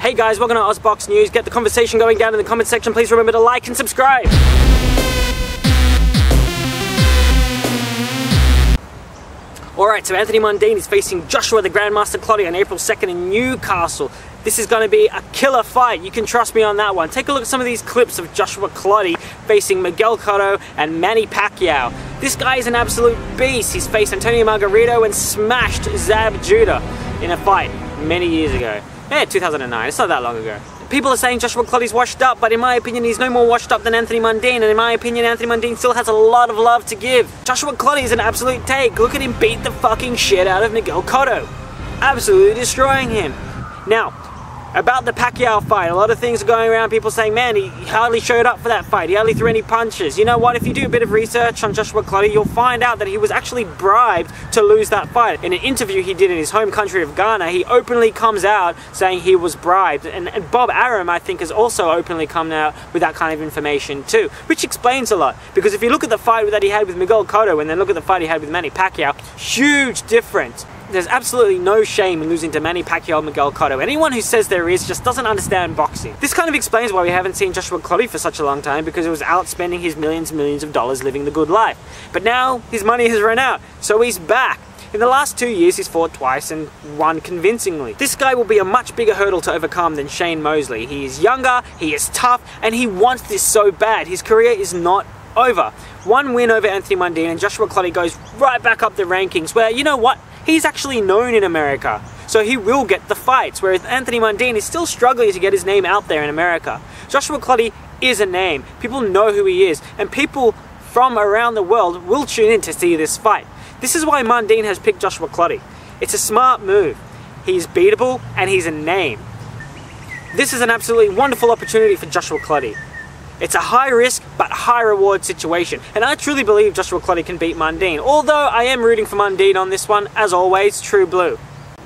Hey guys, welcome to Ozbox News. Get the conversation going down in the comment section. Please remember to like and subscribe. Alright, so Anthony Mundine is facing Joshua the Grandmaster Clottey on April 2nd in Newcastle. This is going to be a killer fight. You can trust me on that one. Take a look at some of these clips of Joshua Clottey facing Miguel Cotto and Manny Pacquiao. This guy is an absolute beast. He's faced Antonio Margarito and smashed Zab Judah in a fight many years ago. Yeah, 2009. It's not that long ago. People are saying Joshua Clottey's washed up, but in my opinion he's no more washed up than Anthony Mundine, and in my opinion Anthony Mundine still has a lot of love to give. Joshua Clottey is an absolute take. Look at him beat the fucking shit out of Miguel Cotto. Absolutely destroying him. Now, about the Pacquiao fight, a lot of things are going around, people saying, man, he hardly showed up for that fight, he hardly threw any punches. You know what, if you do a bit of research on Joshua Clottey, you'll find out that he was actually bribed to lose that fight. In an interview he did in his home country of Ghana, he openly comes out saying he was bribed. And Bob Arum, I think, has also openly come out with that kind of information too, which explains a lot. Because if you look at the fight that he had with Miguel Cotto and then look at the fight he had with Manny Pacquiao, huge difference. There's absolutely no shame in losing to Manny Pacquiao and Miguel Cotto. Anyone who says there is just doesn't understand boxing. This kind of explains why we haven't seen Joshua Clottey for such a long time, because he was out spending his millions and millions of dollars living the good life. But now his money has run out, so he's back. In the last 2 years he's fought twice and won convincingly. This guy will be a much bigger hurdle to overcome than Shane Mosley. He is younger, he is tough, and he wants this so bad. His career is not over. One win over Anthony Mundine and Joshua Clottey goes right back up the rankings, where, you know what? He's actually known in America, so he will get the fights, whereas Anthony Mundine is still struggling to get his name out there in America. Joshua Clottey is a name. People know who he is, and people from around the world will tune in to see this fight. This is why Mundine has picked Joshua Clottey. It's a smart move. He's beatable, and he's a name. This is an absolutely wonderful opportunity for Joshua Clottey. It's a high risk but high reward situation, and I truly believe Joshua Clottey can beat Mundine, although I am rooting for Mundine on this one, as always, true blue.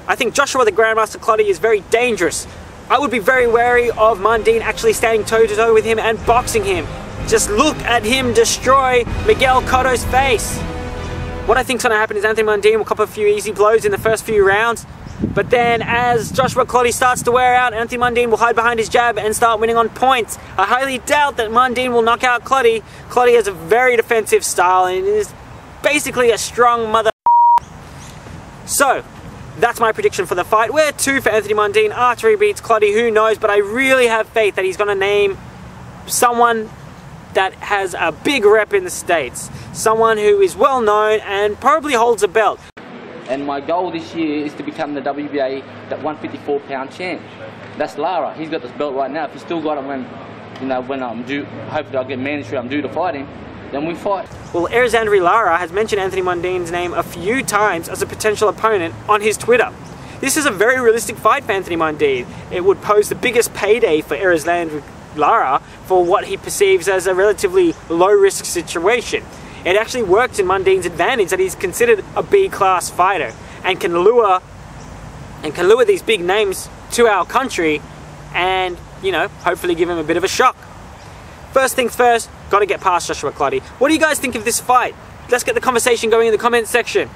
I think Joshua the Grandmaster Clottey is very dangerous. I would be very wary of Mundine actually standing toe-to-toe with him and boxing him. Just look at him destroy Miguel Cotto's face. What I think's going to happen is Anthony Mundine will cop a few easy blows in the first few rounds, but then as Joshua Clottey starts to wear out, Anthony Mundine will hide behind his jab and start winning on points. I highly doubt that Mundine will knock out Clottey. Clottey has a very defensive style and is basically a strong mother. So, that's my prediction for the fight. We're 2 for Anthony Mundine. After he beats Clottey, who knows, but I really have faith that he's going to name someone that has a big rep in the States. Someone who is well known and probably holds a belt. And my goal this year is to become the WBA, that 154-pound champ. That's Lara. He's got this belt right now. If he's still got it when I'm due, hopefully I'll get mandatory, I'm due to fight him, then we fight. Well, Erislandy Lara has mentioned Anthony Mundine's name a few times as a potential opponent on his Twitter. This is a very realistic fight for Anthony Mundine. It would pose the biggest payday for Erislandy Lara for what he perceives as a relatively low-risk situation. It actually works in Mundine's advantage that he's considered a B-class fighter and can lure these big names to our country and, you know, hopefully give him a bit of a shock. First things first, got to get past Joshua Clottey. What do you guys think of this fight? Let's get the conversation going in the comment section.